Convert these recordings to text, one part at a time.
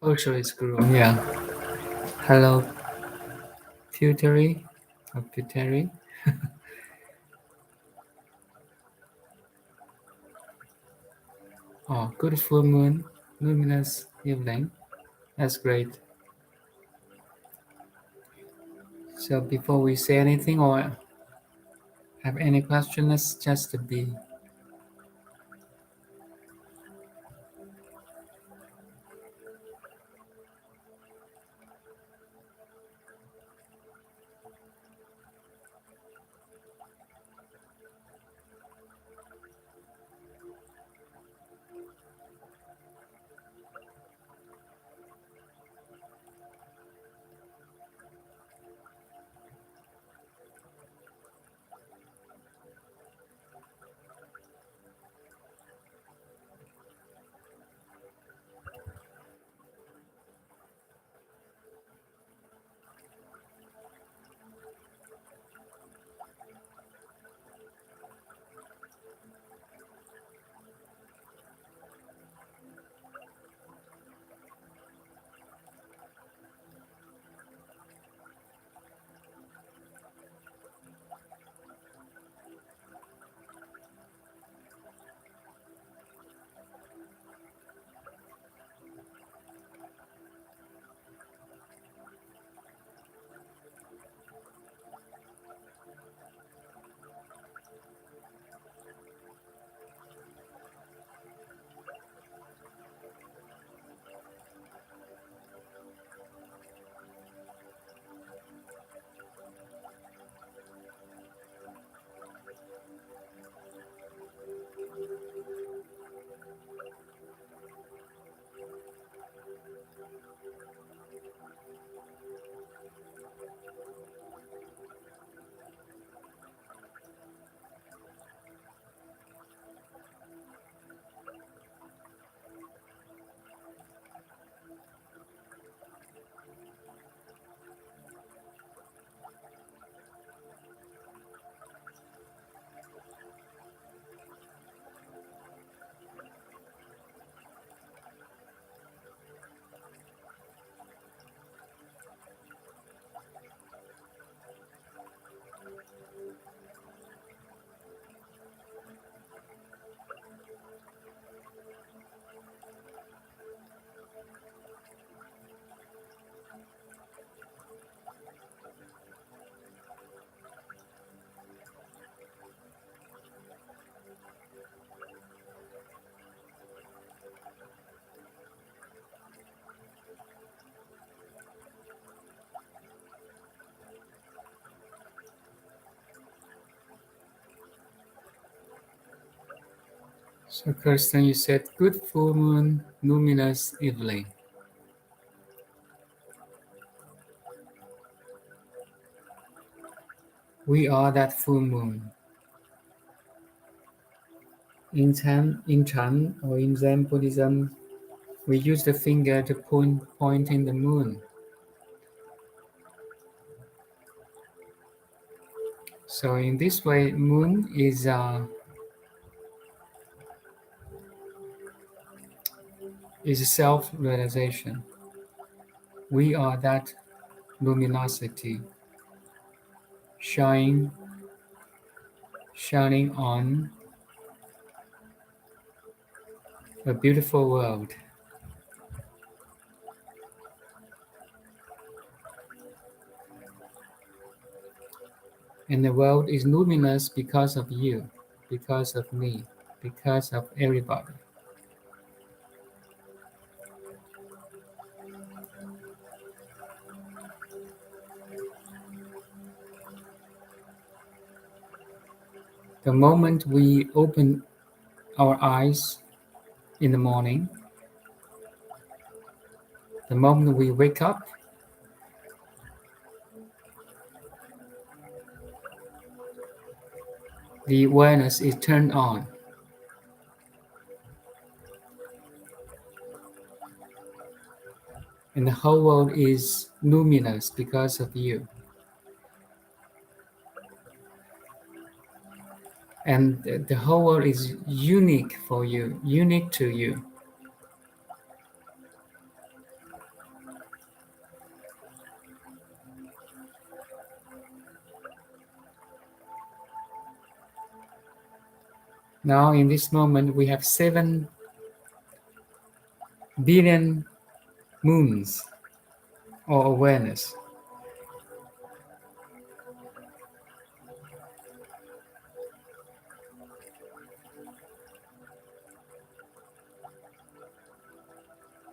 Also, it's groom. Yeah. Hello, Pewtery or Pewtery. Oh, good full moon, luminous evening. That's great. So before we say anything or have any question, let's just be. So, Kirsten, you said good full moon, luminous evening. We are that full moon. In Chan or in Zen Buddhism, we use the finger to point in the moon. So in this way, moon is a self-realization. We are that luminosity shining on a beautiful world. And the world is luminous because of you, because of me, because of everybody. The moment we open our eyes in the morning, the moment we wake up, the awareness is turned on. And the whole world is luminous because of you. And the whole world is unique for you, unique to you. Now, in this moment, we have 7 billion moons or awareness.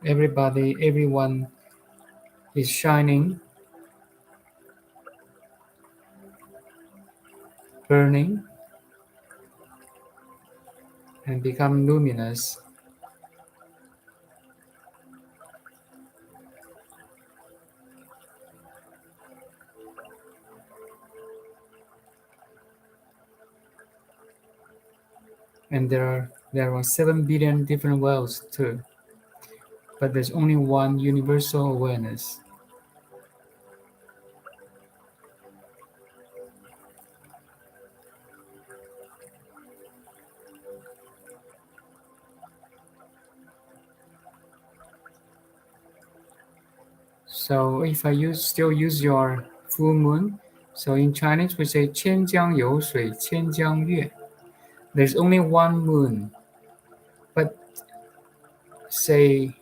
Everybody, everyone is shining, burning, and become luminous. And there are 7 billion different worlds too, but there's only one universal awareness. So if I still use your full moon, so in Chinese we say 千江有水千江月. There's only one moon, but say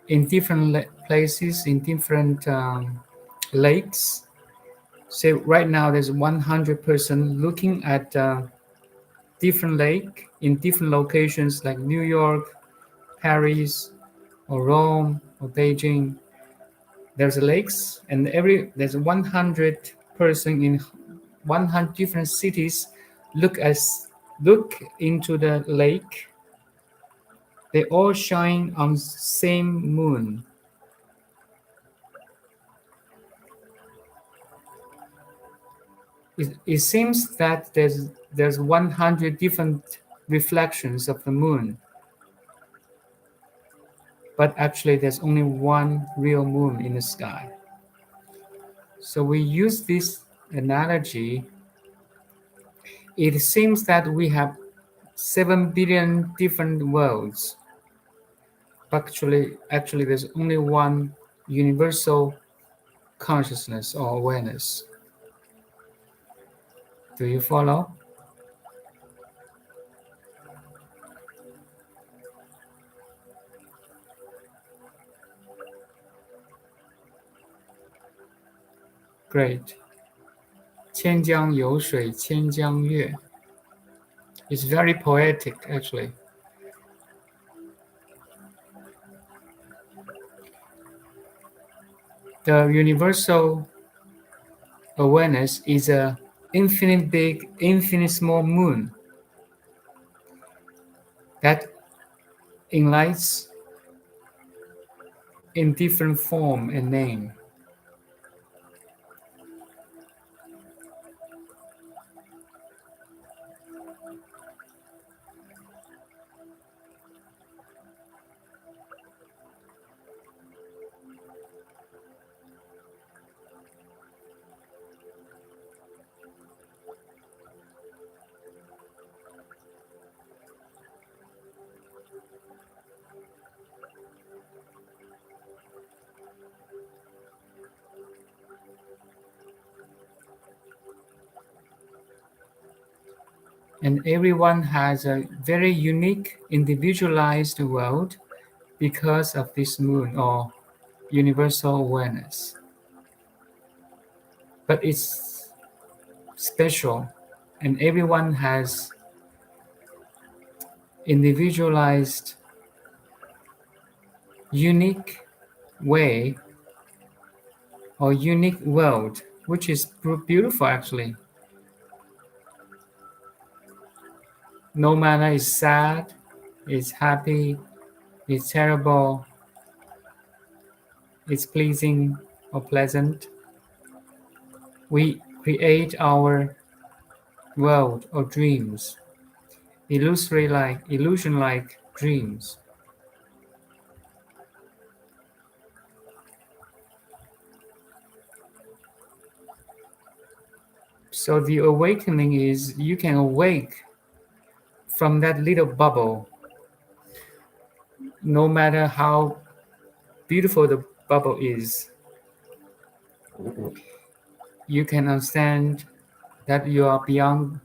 in different places, in different lakes. Say right now there's 100 person looking at different lake in different locations like New York, Paris, or Rome, or Beijing. There's lakes, and there's 100 person in 100 different cities look into the lake. They all shine on same moon. It seems that there's 100 different reflections of the moon, but actually there's only one real moon in the sky. So we use this analogy. It seems that we have 7 billion different worlds, but actually there's only one universal consciousness or awareness. Do you follow? Great. 千江有水千江月. It's very poetic, actually. The universal awareness is a infinite big, infinite small moon that enlightens in different form and name. And everyone has a very unique, individualized world because of this moon or universal awareness. But it's special, and everyone has individualized, unique way or unique world, which is beautiful actually. No matter it's sad, it's happy, it's terrible, it's pleasing or pleasant, we create our world or dreams, illusion like dreams. So the awakening is you can awake from that little bubble, no matter how beautiful the bubble is. You can understand that you are beyond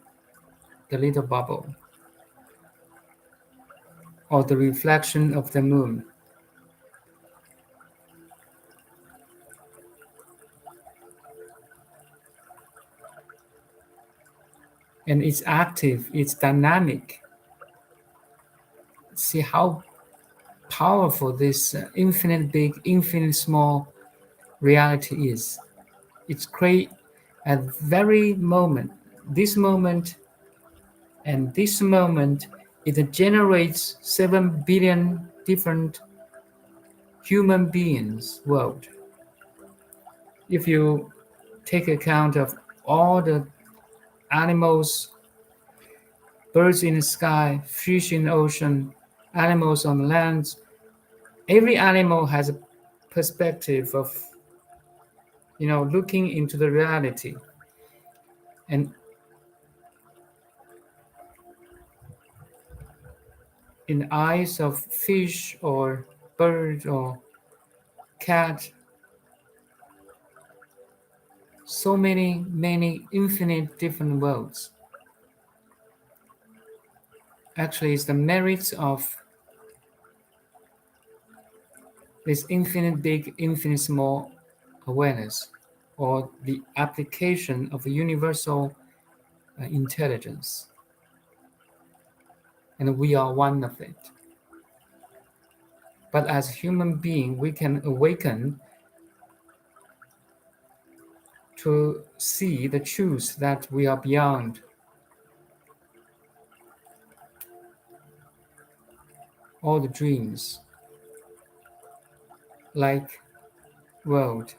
the little bubble. or the reflection of the moon. And it's active, it's dynamic. See how powerful this infinite big, infinite small reality is. It's great at very moment, this moment and this moment, it generates 7 billion different human beings world. If you take account of all the animals, birds in the sky, fish in the ocean, animals on the land, every animal has a perspective of looking into the reality. And in the eyes of fish or bird or cat, so many infinite different worlds. Actually, it's the merits of this infinite big, infinite small awareness, or the application of universal intelligence. And we are one of it. But as human being, we can awaken to see the truth that we are beyond all the dreams, like world.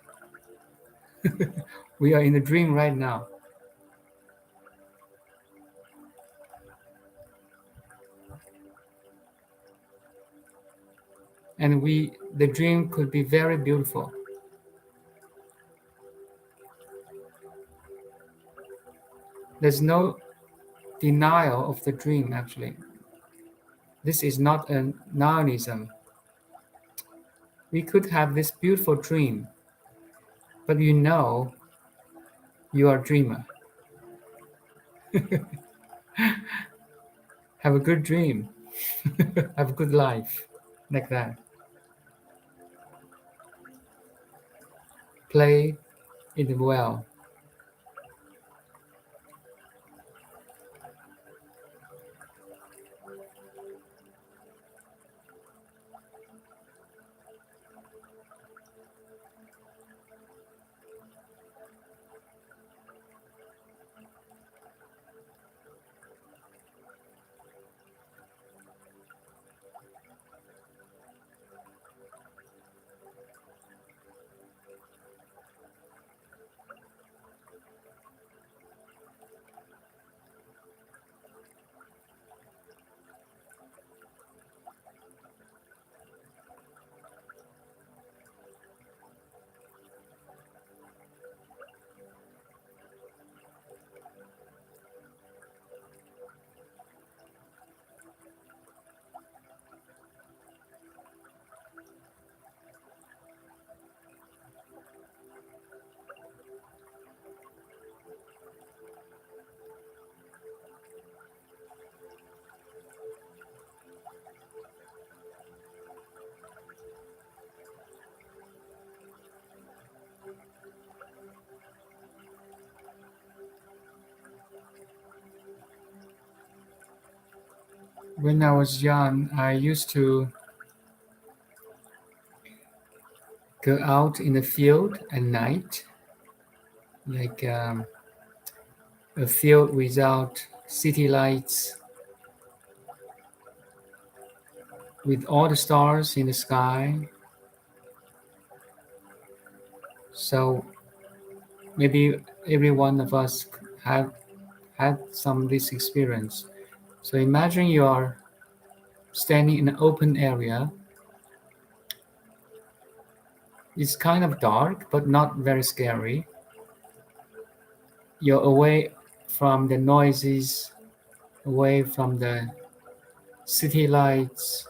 We are in a dream right now. And the dream could be very beautiful. There's no denial of the dream, actually. This is not a nihilism. We could have this beautiful dream, but you are a dreamer. Have a good dream. Have a good life, like that. Play it well. When I was young, I used to go out in the field at night, like a field without city lights, with all the stars in the sky. So maybe every one of us have had some of this experience. So imagine you are standing in an open area. It's kind of dark, but not very scary. You're away from the noises, away from the city lights.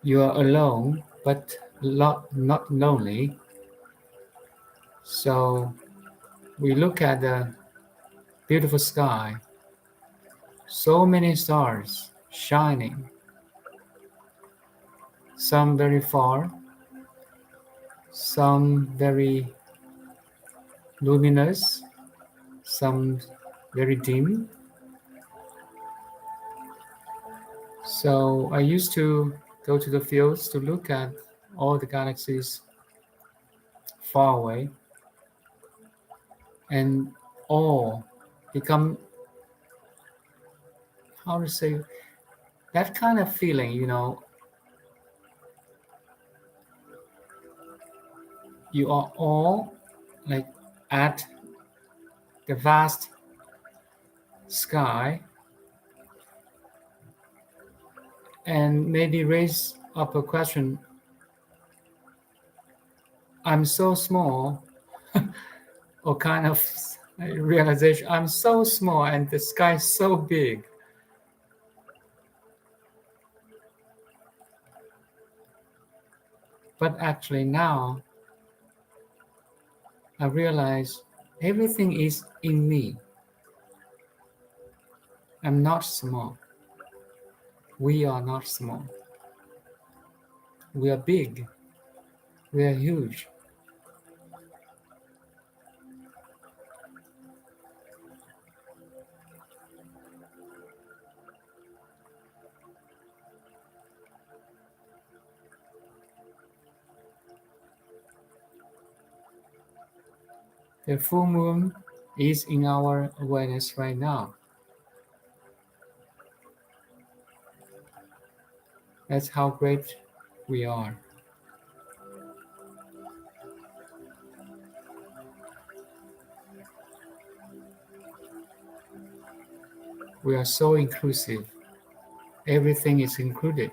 You are alone, but not lonely. So we look at the beautiful sky, So many stars shining, some very far, some very luminous, some very dim. So I used to go to the fields to look at all the galaxies far away and all become, how to say, that kind of feeling, you are all like at the vast sky and maybe raise up a question, I'm so small, or kind of realization, I'm so small and the sky is so big. But actually now I realize everything is in me. I'm not small. We are not small. We are big. We are huge. The full moon is in our awareness right now. That's how great we are. We are so inclusive. Everything is included.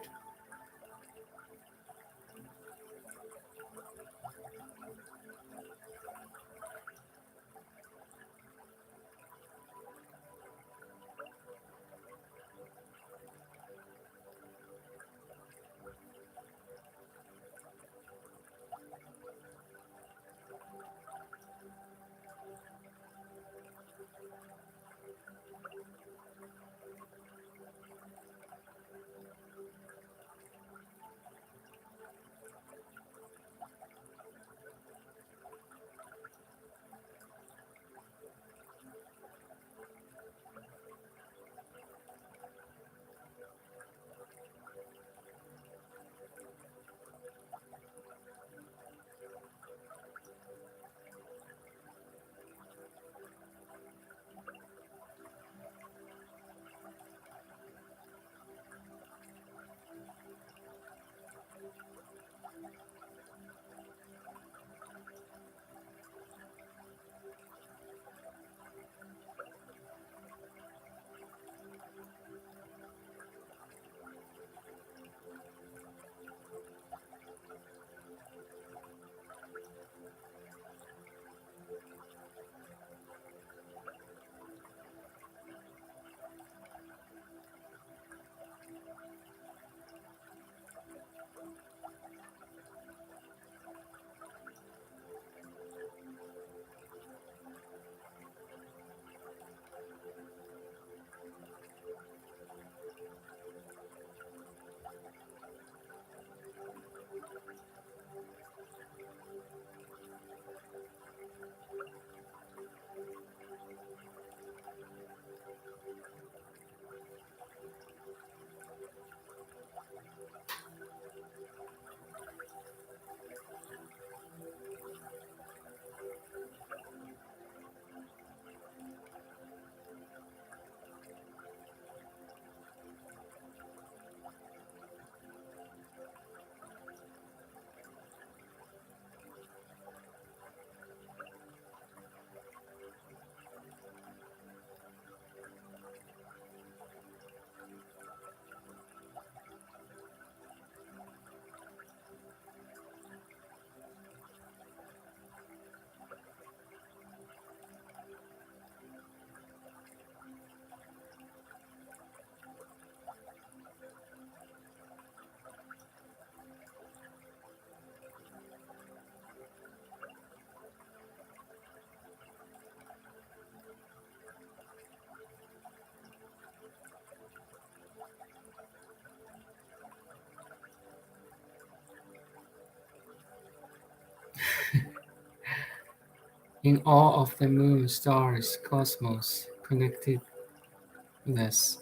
in awe of the moon, stars, cosmos, connectedness.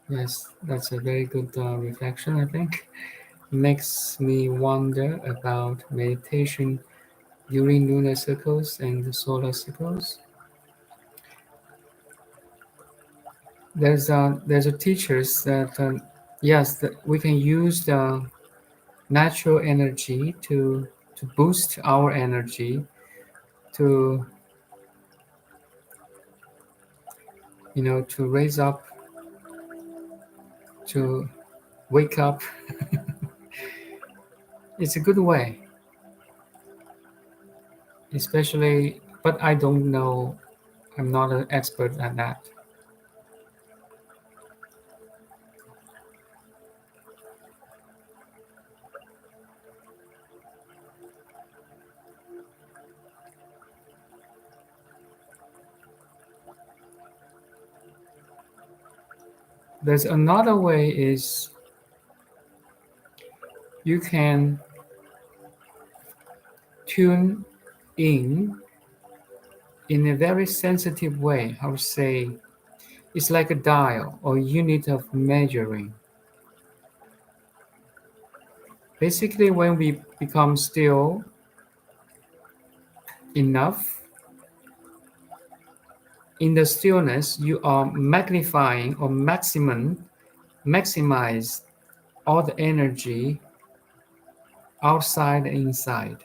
Yes, that's a very good reflection, I think. Makes me wonder about meditation during lunar cycles and the solar cycles. There's a teachers that yes, that we can use the natural energy to boost our energy to to raise up, to wake up. It's a good way, especially, but I don't know. I'm not an expert at that. There's another way is you can tune in a very sensitive way. I would say it's like a dial or unit of measuring. Basically, when we become still enough, in the stillness, you are magnifying or maximize all the energy outside and inside.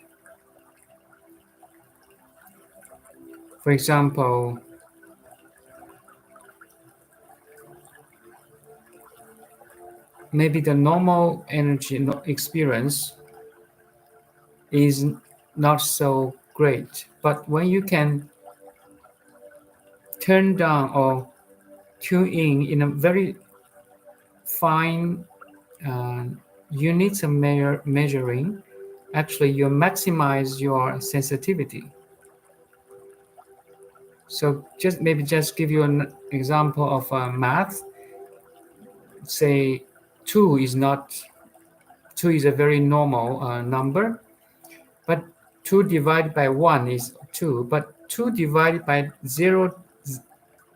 For example, maybe the normal energy experience is not so great, but when you can turn down or tune in a very fine uh, units of measuring, actually you maximize your sensitivity. So just give you an example of math. Say two is not two is a very normal number, but 2 divided by 1 is 2, but 2 divided by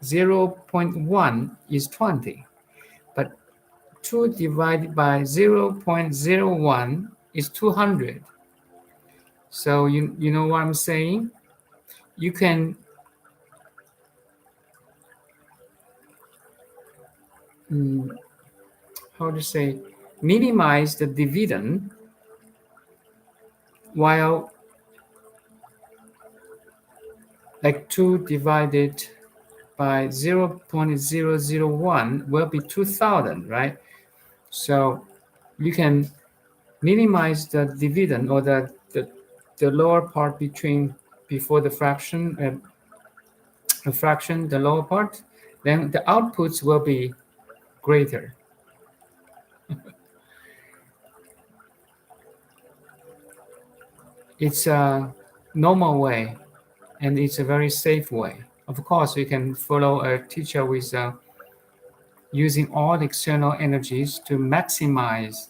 0.1 is 20, but 2 divided by 0.01 is 200. So you know what I'm saying? You can, mm, how to say, minimize the dividend while like 2 divided by 0.001 will be 2000, right? So you can minimize the dividend or the lower part between before the fraction, a fraction, the lower part, then the outputs will be greater. It's a normal way, and it's a very safe way. Of course, you can follow a teacher with using all the external energies to maximize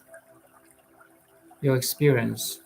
your experience.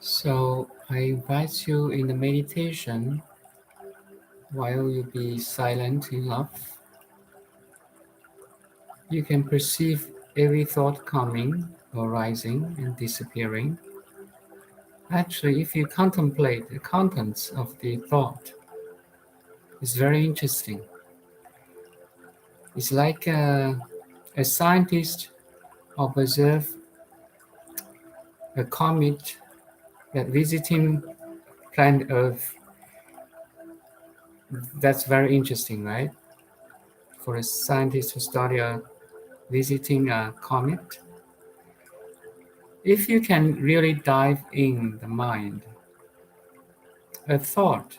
So I invite you in the meditation while you be silent enough. You can perceive every thought coming, arising, and disappearing. Actually, if you contemplate the contents of the thought, it's very interesting. It's like a scientist observe a comet that visiting planet Earth. That's very interesting, right? For a scientist to study visiting a comet. If you can really dive in the mind, a thought,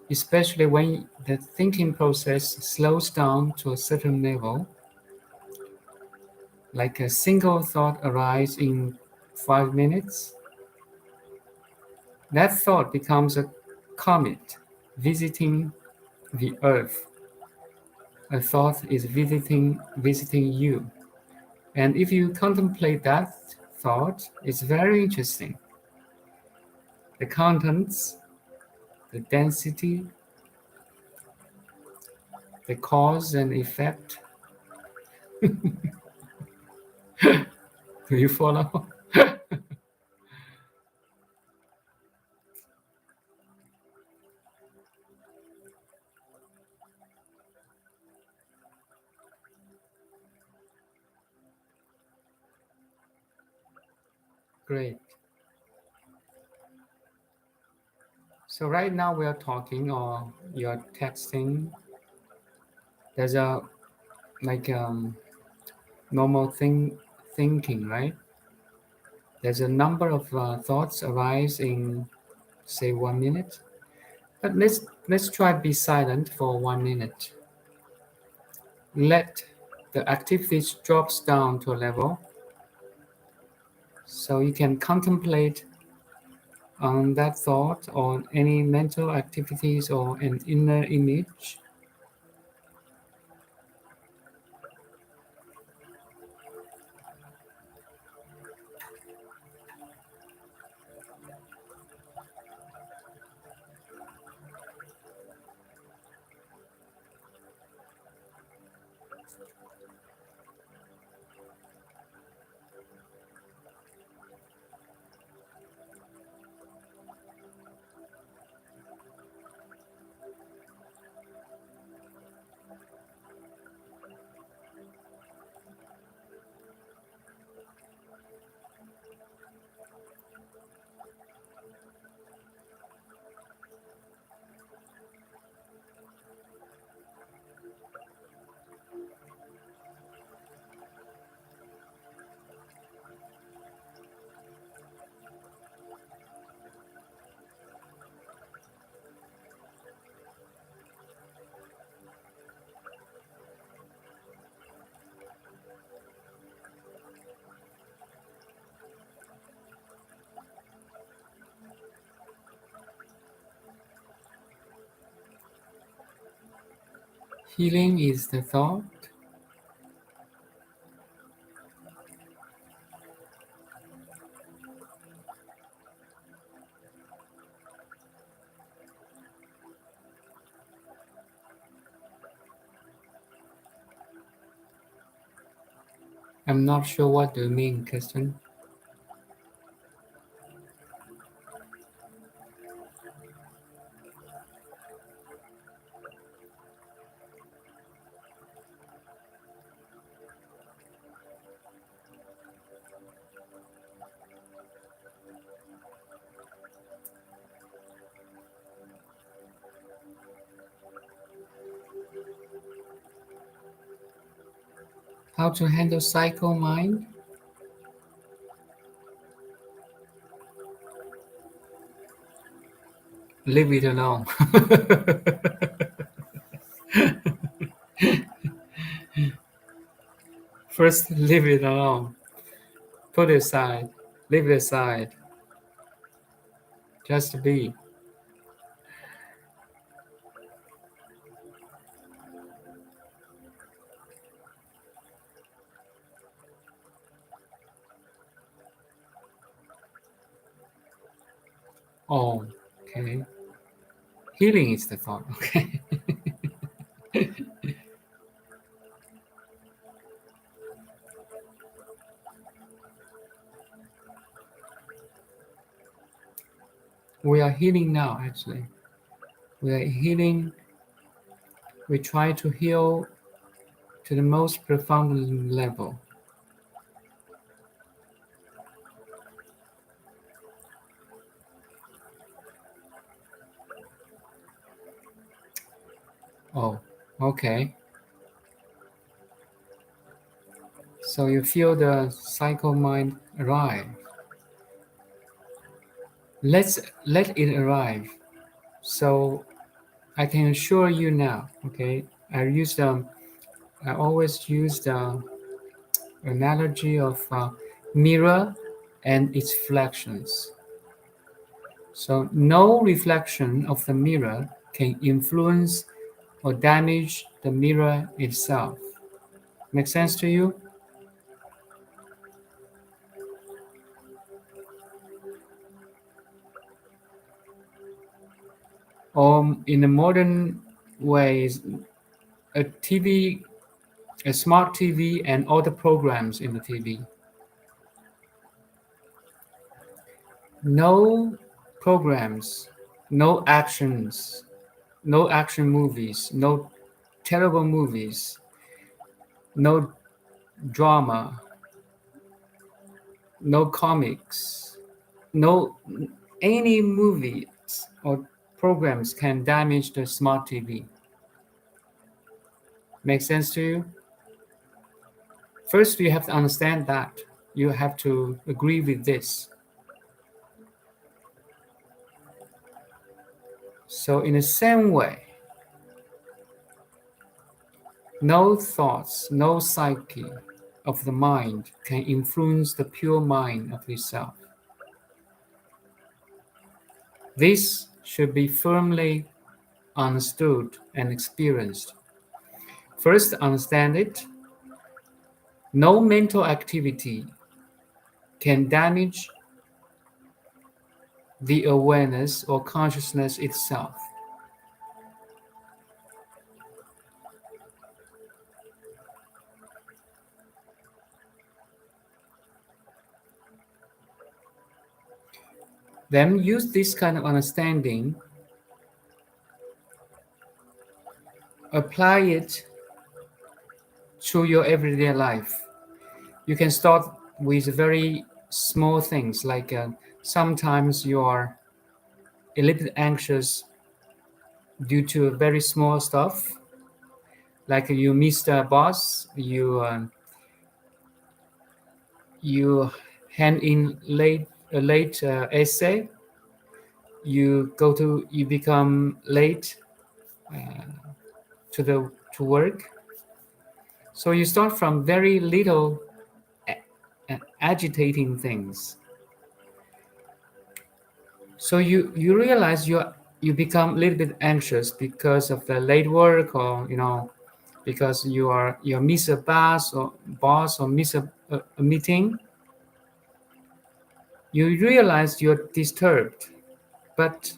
especially when the thinking process slows down to a certain level, like a single thought arises in 5 minutes, that thought becomes a comet visiting the earth. A thought is visiting you. And if you contemplate that thought, it's very interesting. The contents, the density, the cause and effect. Do you follow? Great. So right now we are talking or you're texting. There's a like normal thinking, right? There's a number of thoughts arise in say 1 minute. But let's try to be silent for 1 minute. Let the activities drops down to a level so you can contemplate on that thought or any mental activities or an inner image. Healing is the thought. I'm not sure what do you mean, Kirsten. How to handle cycle mind? Leave it alone. First, leave it alone. Put it aside. Leave it aside. Just be. Oh, okay. Healing is the thought. Okay. We are healing now, actually. We are healing. We try to heal to the most profound level. Oh, okay. So you feel the psycho mind arrive. Let it arrive. So I can assure you now. Okay, I always use the analogy of mirror and its reflections. So no reflection of the mirror can influence or damage the mirror itself. Make sense to you? Or in the modern ways, a TV, a smart TV, and all the programs in the TV. No programs, no actions, no action movies, no terrible movies, no drama, no comics, no any movies or programs can damage the smart TV. Make sense to you? First, you have to understand that. You have to agree with this. So, in the same way, no thoughts, no psyche of the mind can influence the pure mind of itself. This should be firmly understood and experienced. First, understand it. No mental activity can damage the awareness or consciousness itself. Then use this kind of understanding, apply it to your everyday life. You can start with very small things like sometimes you are a little bit anxious due to very small stuff, like you missed a bus, you hand in a late essay, you become late uh, to work. So you start from very little agitating things. So you realize you become a little bit anxious because of the late work, or because you miss a bus or miss a meeting. You realize you're disturbed, but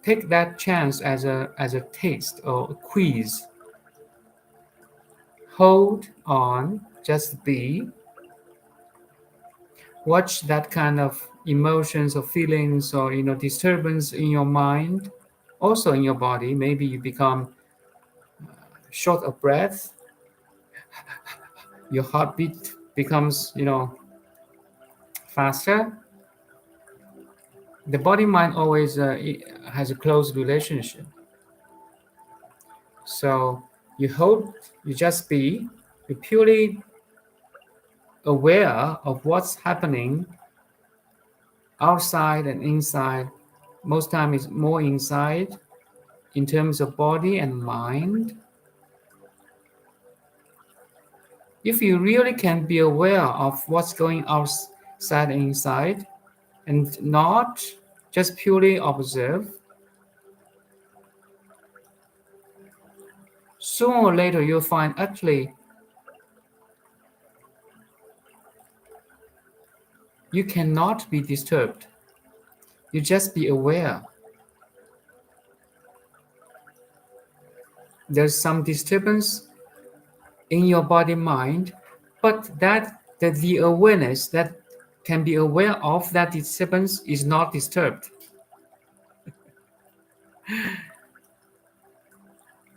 take that chance as a taste or a quiz. Hold on, just be. Watch that kind of emotions or feelings or disturbance in your mind, also in your body. Maybe you become short of breath, your heartbeat becomes faster. The body mind always has a close relationship. So you hold, you just be, you're purely aware of what's happening outside and inside. Most time is more inside in terms of body and mind. If you really can be aware of what's going outside and inside and not just purely observe, sooner or later you'll find actually you cannot be disturbed. You just be aware. There's some disturbance in your body mind, but the awareness that can be aware of that disturbance is not disturbed.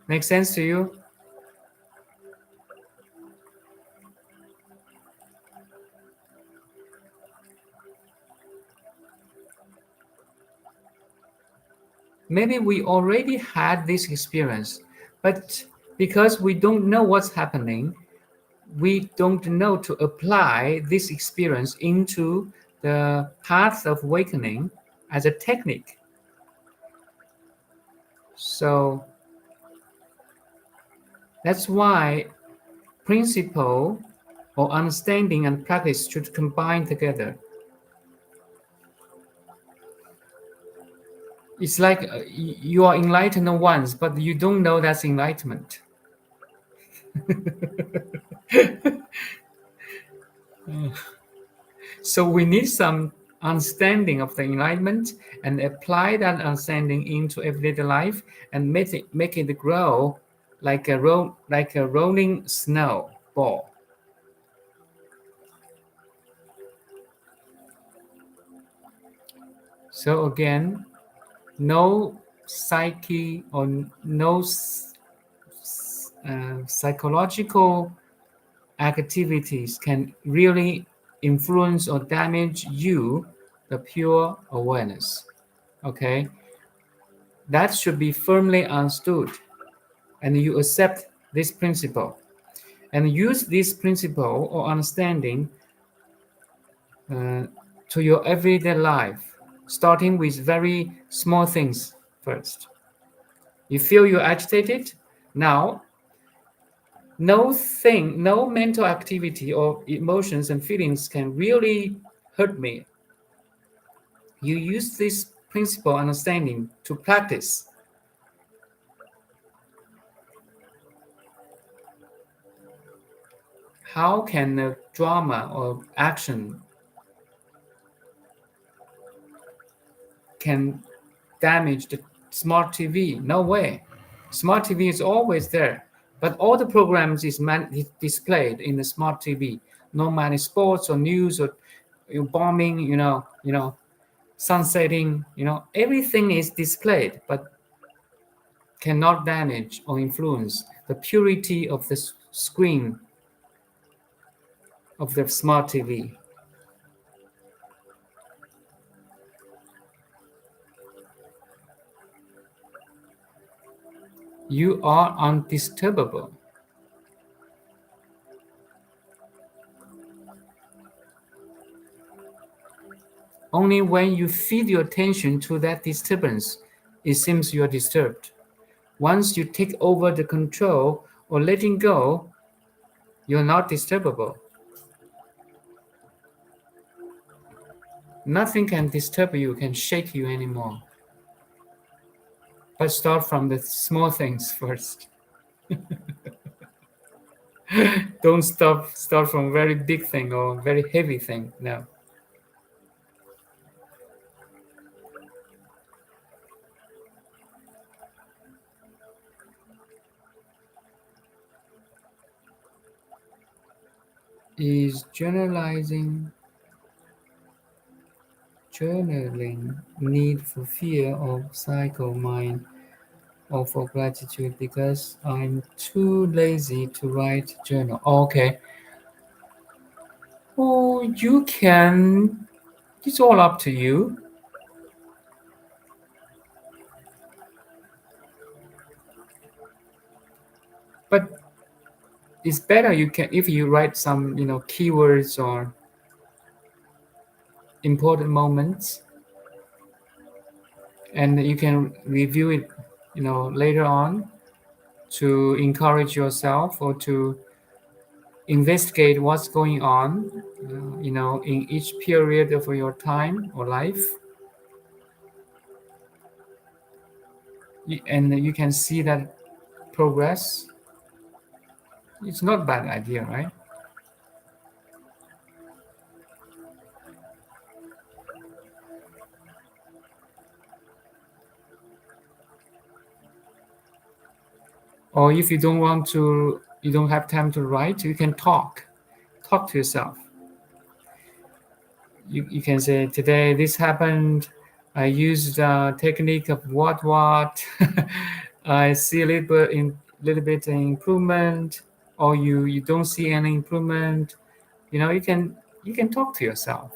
Make sense to you? Maybe we already had this experience, but because we don't know what's happening, we don't know to apply this experience into the path of awakening as a technique. So that's why principle or understanding and practice should combine together. It's like you are enlightened once, but you don't know that's enlightenment. So we need some understanding of the enlightenment and apply that understanding into everyday life and make it grow like a rolling snow ball. So again, no psyche or no psychological activities can really influence or damage you, the pure awareness. Okay, that should be firmly understood, and you accept this principle and use this principle or understanding to your everyday life, starting with very small things first. You feel you're agitated? Now, no mental activity or emotions and feelings can really hurt me. You use this principle understanding to practice. How can a drama or action can damage the smart TV? No way. Smart TV is always there, but all the programs is displayed in the smart TV. No matter sports or news or bombing, sunsetting, everything is displayed, but cannot damage or influence the purity of the screen of the smart TV. You are undisturbable. Only when you feed your attention to that disturbance, it seems you are disturbed. Once you take over the control or letting go, you're not disturbable. Nothing can disturb you, can shake you anymore. But start from the small things first. Don't start from very big thing or very heavy thing. No. Is journaling need for fear of cycle mind or for gratitude because I'm too lazy to write journal? Okay. Oh, you can. It's all up to you. But it's better you can if you write some keywords or important moments, and you can review it later on to encourage yourself or to investigate what's going on in each period of your time or life. And you can see that progress. It's not a bad idea, right? Or if you don't want to, you don't have time to write, you can talk to yourself. You can say, today this happened, I used the technique of what I see a little bit improvement, or you don't see any improvement. You can talk to yourself,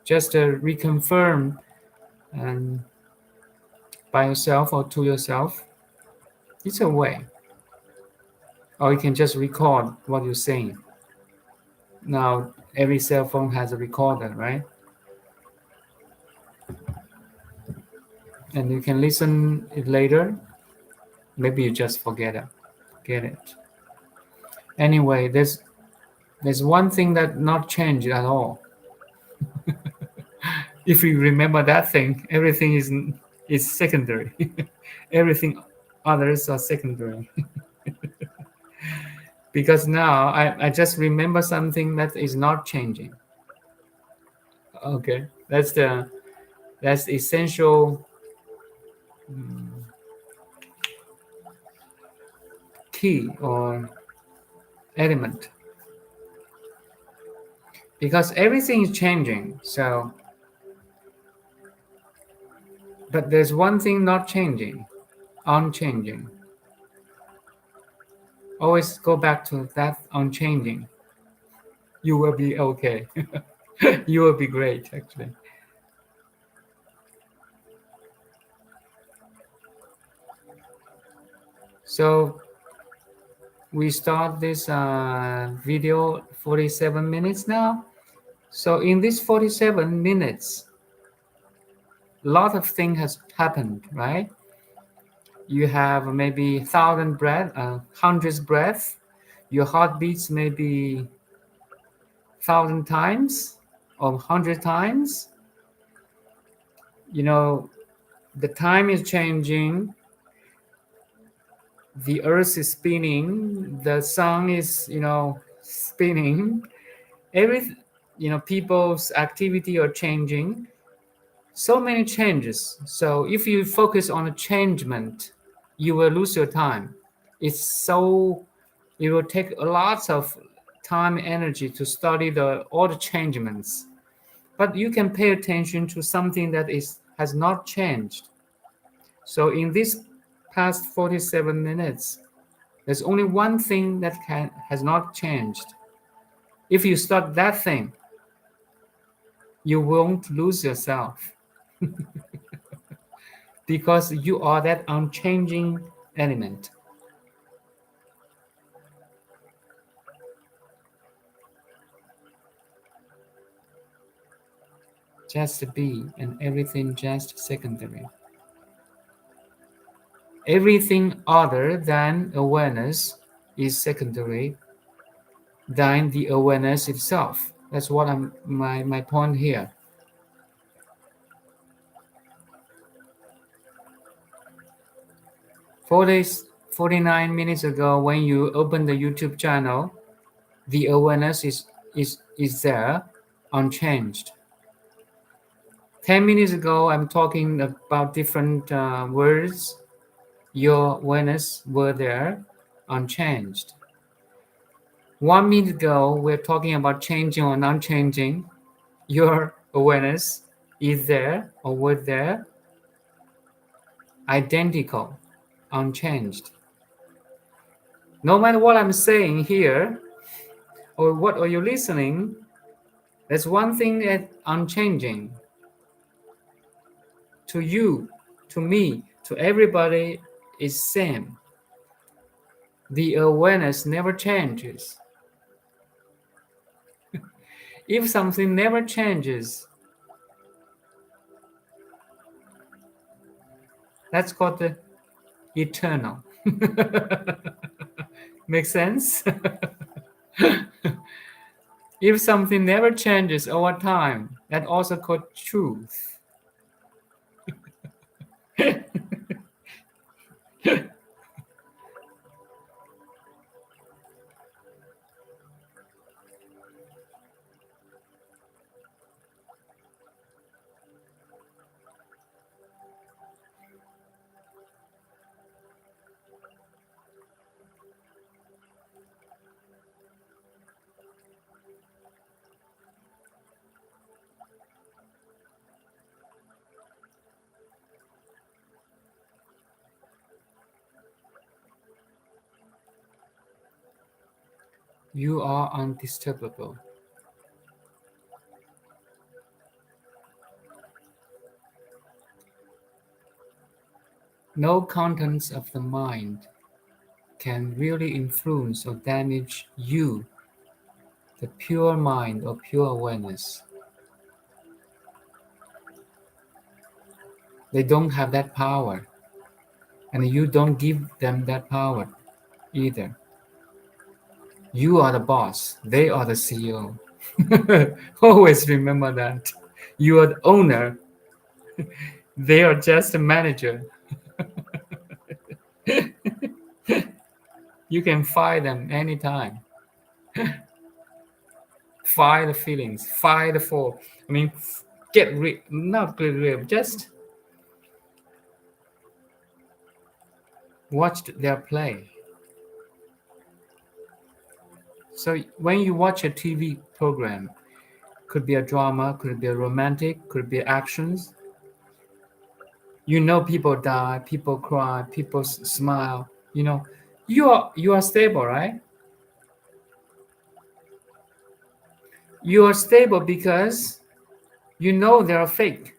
just reconfirm and by yourself or to yourself. It's a way. Or you can just record what you're saying. Now every cell phone has a recorder, right? And you can listen it later. Maybe you just forget it. Get it. Anyway, there's one thing that not changed at all. If you remember that thing, everything is secondary. Everything others are secondary. Because now I just remember something that is not changing. Okay, that's the essential key or element, because everything is changing. So, but there's one thing not changing, unchanging. Always go back to that unchanging. You will be okay. You will be great, actually. So we start this video 47 minutes now. So in this 47 minutes, a lot of things has happened, right? You have maybe 1,000 breath, hundreds breath. Your heart beats maybe 1,000 times or 100 times. The time is changing. The earth is spinning. The sun is, spinning. People's activity are changing. So many changes. So if you focus on a changement, you will lose your time. It will take a lot of time and energy to study all the changements. But you can pay attention to something that has not changed. So in this past 47 minutes, there's only one thing that has not changed. If you start that thing, you won't lose yourself. Because you are that unchanging element. Just be, and everything just secondary. Everything other than awareness is secondary than the awareness itself. That's what my point here. 49 minutes ago, when you open the YouTube channel, the awareness is there, unchanged. 10 minutes ago, I'm talking about different words. Your awareness were there, unchanged. 1 minute ago, we're talking about changing or non-changing. Your awareness is there or were there, identical, unchanged. No matter what I'm saying here, or what are you listening, there's one thing that unchanging. To you, to me, to everybody is same. The awareness never changes. If something never changes, that's called the eternal. Make sense? If something never changes over time, that also called truth. You are undisturbable. No contents of the mind can really influence or damage you, the pure mind or pure awareness. They don't have that power, and you don't give them that power either. You are the boss, they are the CEO. Always remember that. You are the owner, they are just a manager. You can fire them anytime. Fire the feelings, fire the fall. I mean, get rid, not get rid, just watch their play. So when you watch a TV program, could be a drama, could be a romantic, could be actions. You know, people die, people cry, people smile. You know, you are stable, right? You are stable because you know they are fake.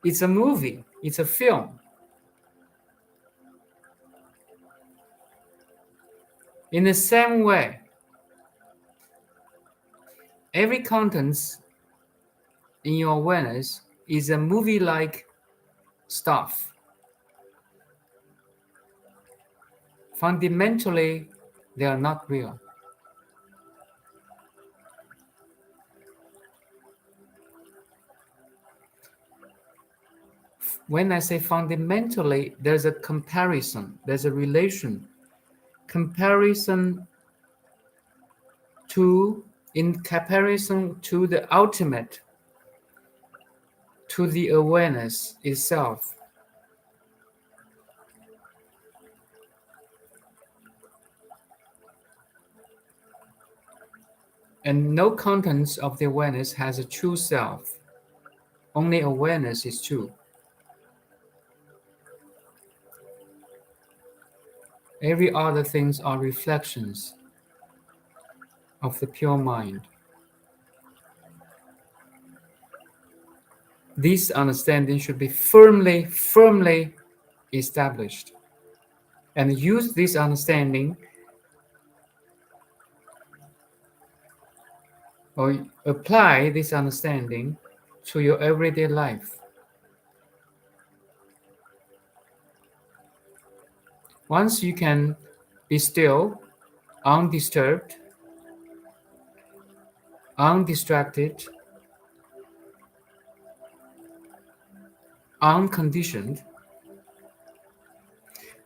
It's a movie. It's a film. In the same way, every contents in your awareness is a movie-like stuff. Fundamentally, they are not real. When I say fundamentally, there's a comparison, there's a relation. Comparison in comparison to the ultimate, to the awareness itself. And no contents of the awareness has a true self. Only awareness is true. Every other things are reflections of the pure mind. This understanding should be firmly established. And use this understanding or apply this understanding to your everyday life. Once you can be still, undisturbed, undistracted, unconditioned,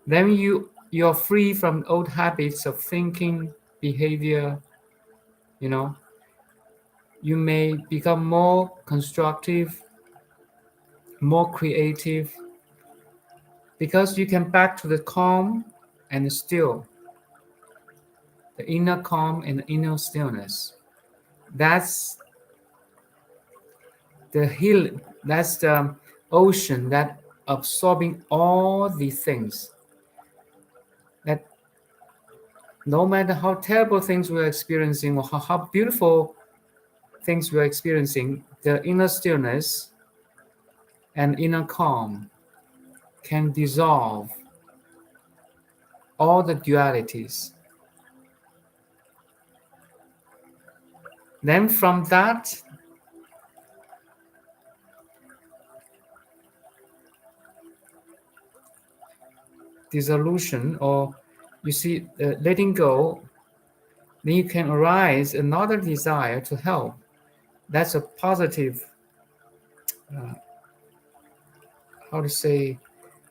then you're free from old habits of thinking, behavior. You may become more constructive, more creative, because you can back to the calm and the still, the inner calm and the inner stillness. That's that's the ocean that absorbing all the things. That no matter how terrible things we're experiencing or how beautiful things we're experiencing, the inner stillness and inner calm can dissolve all the dualities. Then from that, dissolution, or letting go, then you can arise another desire to help. That's a positive,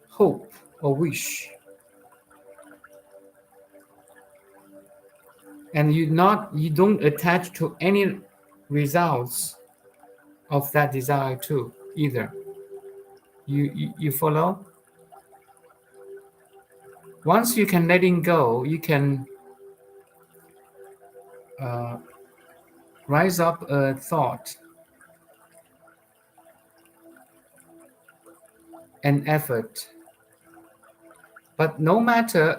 hope or wish. And you don't attach to any results of that desire too either. You follow? Once you can letting go, you can rise up a thought and effort. But no matter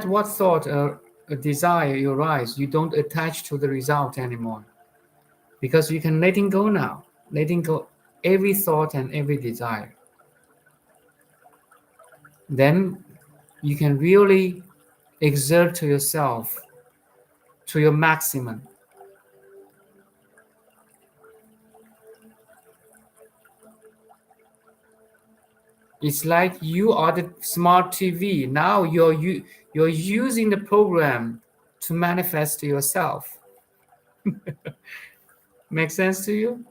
what thought a desire arises, you don't attach to the result anymore, because you can letting go now, letting go every thought and every desire. Then you can really exert to yourself to your maximum. It's like you are the smart TV. Now you're using the program to manifest yourself. Make sense to you?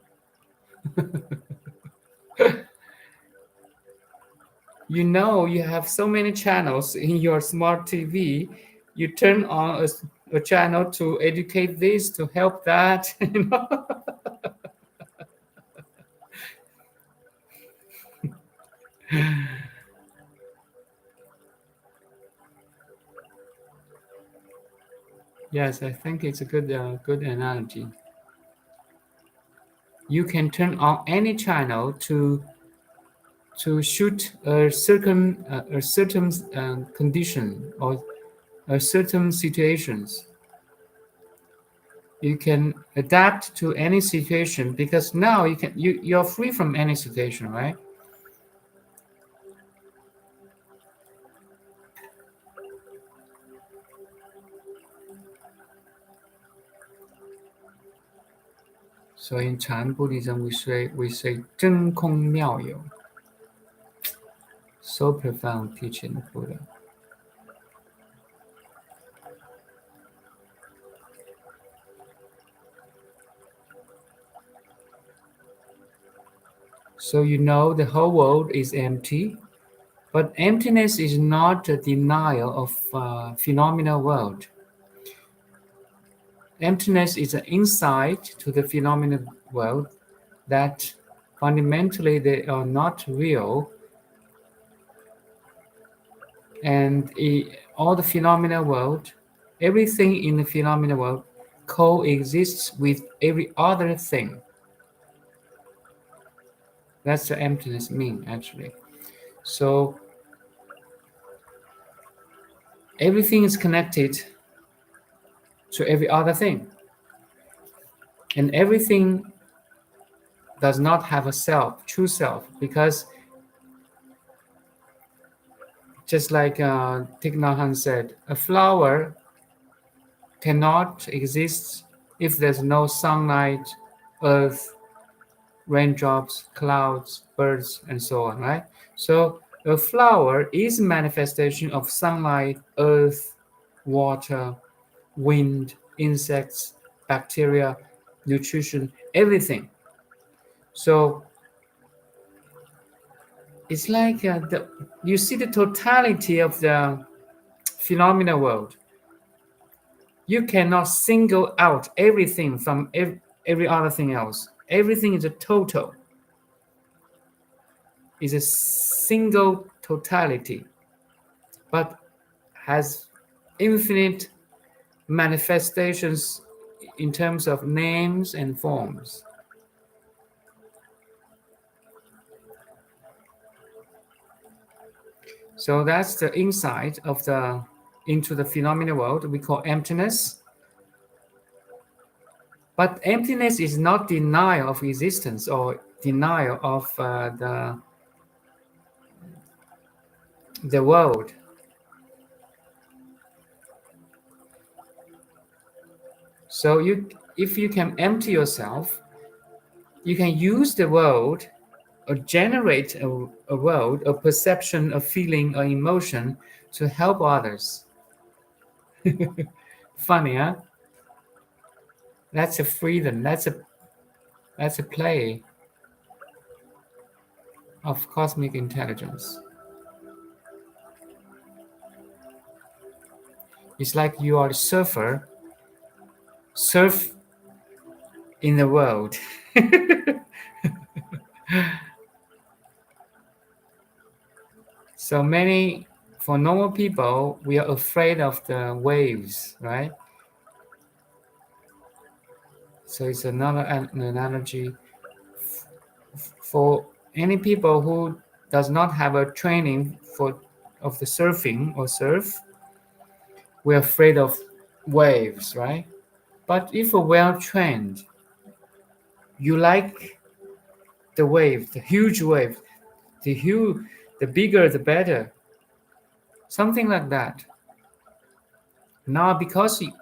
You know you have so many channels in your smart TV. You turn on a channel to educate this, to help that. You know? Yes, I think it's a good analogy. You can turn on any channel to shoot a certain condition or a certain situations. You can adapt to any situation, because now you're free from any situation, right? So in Chan Buddhism, we say 真空妙有, so profound teaching of Buddha. So you know the whole world is empty, but emptiness is not a denial of phenomenal world. Emptiness is an insight to the phenomenal world that fundamentally they are not real, and all the phenomenal world, everything in the phenomenal world coexists with every other thing. That's the emptiness mean, actually. So everything is connected to every other thing, and everything does not have a self, true self, because just like Thich Nhat Hanh said, a flower cannot exist if there's no sunlight, earth, raindrops, clouds, birds, and so on, right? So a flower is a manifestation of sunlight, earth, water, wind, insects, bacteria, nutrition, everything. So it's like you see the totality of the phenomenal world. You cannot single out everything from every other thing else. Everything is a total, is a single totality, but has infinite manifestations in terms of names and forms. So that's the insight into the phenomenal world we call emptiness. But emptiness is not denial of existence or denial of the world. So if you can empty yourself, you can use the world or generate a world, a perception, a feeling, or emotion to help others. Funny, huh? That's a freedom. That's a play of cosmic intelligence. It's like you are a surfer, surf in the world. So for normal people, we are afraid of the waves, right? So it's another analogy for any people who does not have a training of the surfing or surf. we're afraid of waves, right? But if you're well trained, you like the wave, the huge wave, the bigger the better, something like that. Now because that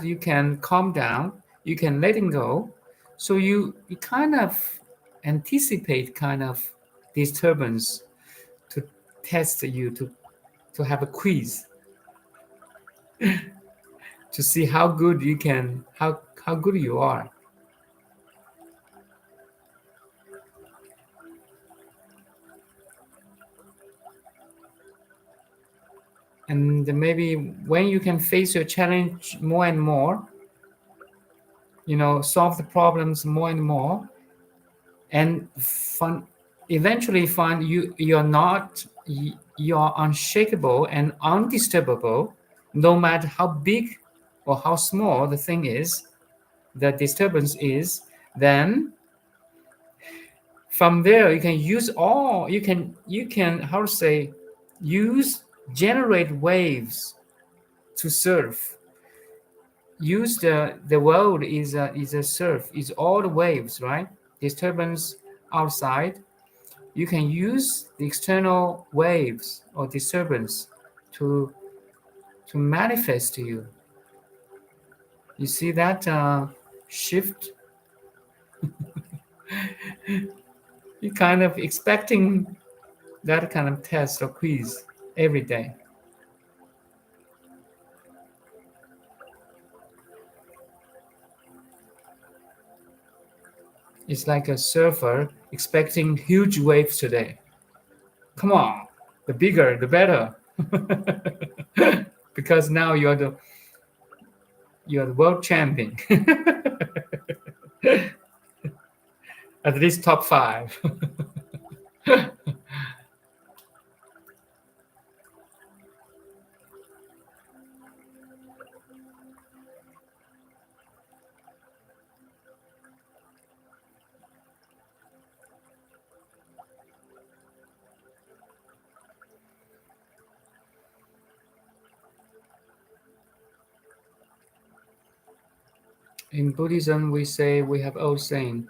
you can calm down, you can let it go, so you kind of anticipate kind of disturbance to test you, to have a quiz to see how good you can, how good you are. And maybe when you can face your challenge more and more, solve the problems more and more, and eventually find you're unshakable and undisturbable, no matter how big or how small the thing is, the disturbance is. Then from there you can how to say, use generate waves to surf. Use the world is a surf, is all the waves, right? Disturbance outside, you can use the external waves or disturbance to manifest to you. You see that shift? You kind of expecting that kind of test or quiz every day. It's like a surfer expecting huge waves today. Come on, the bigger, the better. Because now you're the world champion. At least top 5. In Buddhism, we have old saying,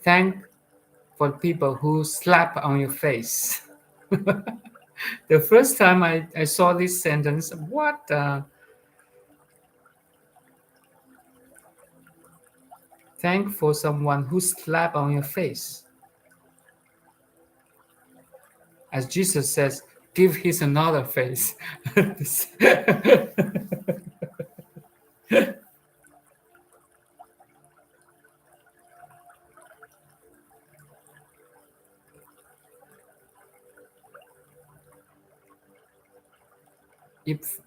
thank for people who slap on your face. The first time I saw this sentence, what? Thank for someone who slap on your face. As Jesus says, give his another face.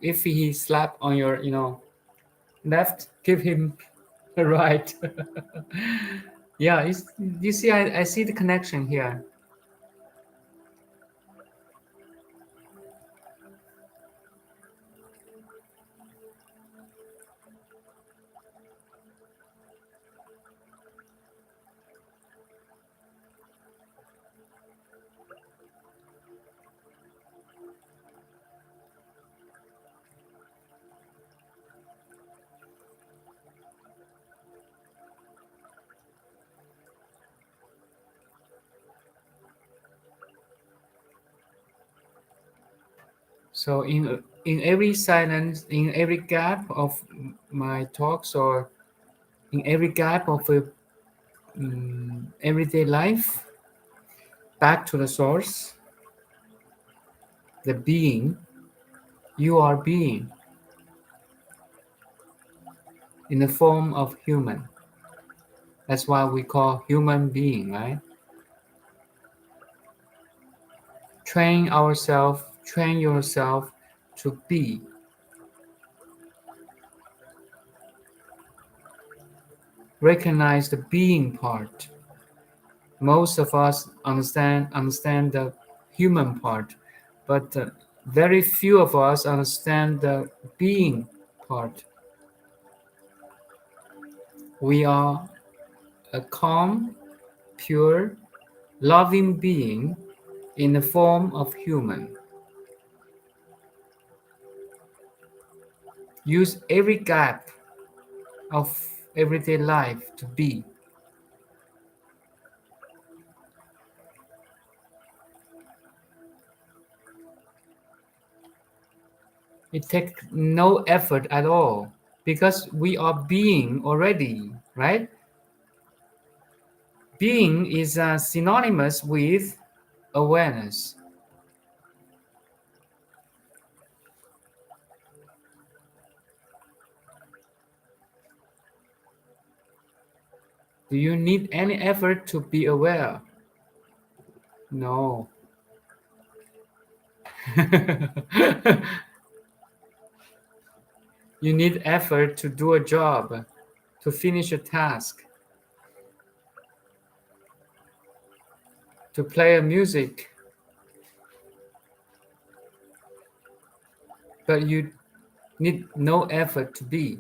If he slap on your left, give him the right. Yeah, you see, I see the connection here. So in every silence, in every gap of my talks, or in every gap of everyday life, back to the source, the being, you are being in the form of human. That's why we call human being, right? Train yourself to be. Recognize the being part. Most of us understand the human part, but very few of us understand the being part. We are a calm, pure, loving being in the form of human. Use every gap of everyday life to be. It takes no effort at all because we are being already, right? Being is synonymous with awareness. Do you need any effort to be aware? No. You need effort to do a job, to finish a task, to play a music, but you need no effort to be.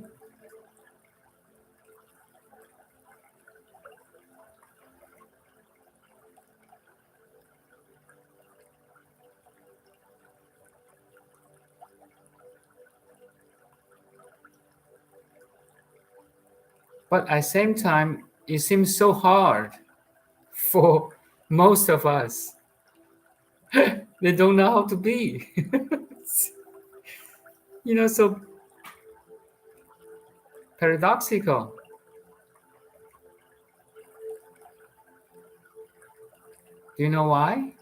But at the same time, it seems so hard for most of us. They don't know how to be. So paradoxical. Do you know why?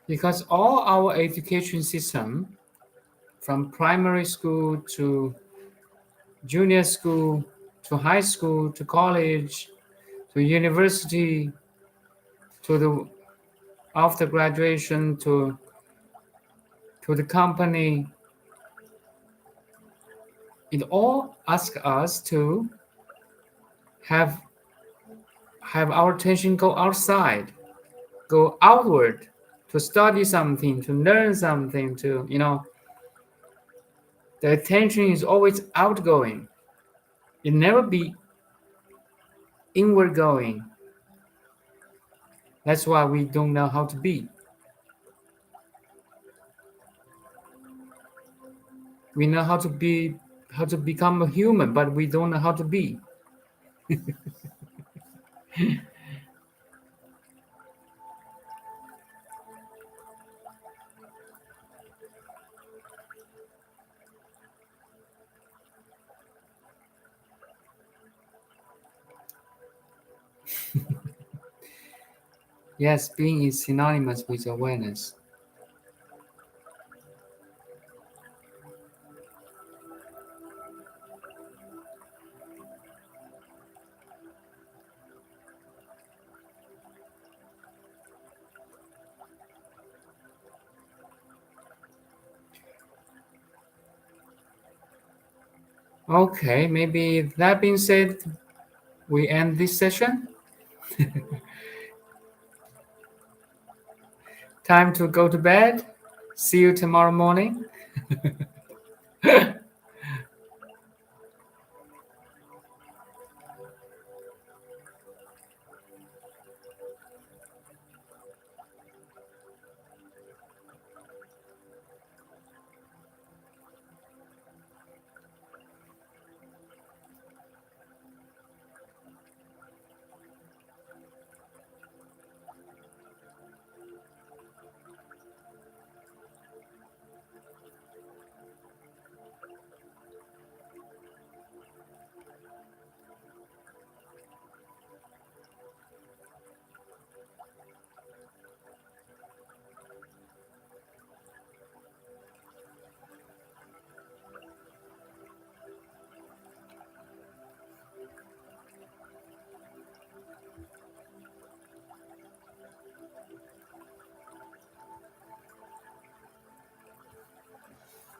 Because all our education system, from primary school to junior school to high school to college to university to the after graduation to the company, it all asks us to have our attention go outside, go outward, to study something, to learn something, the attention is always outgoing. It never be inward going. That's why we don't know how to be. We know how to become a human, but we don't know how to be. Yes, being is synonymous with awareness. Okay, maybe that being said, we end this session. Time to go to bed. See you tomorrow morning.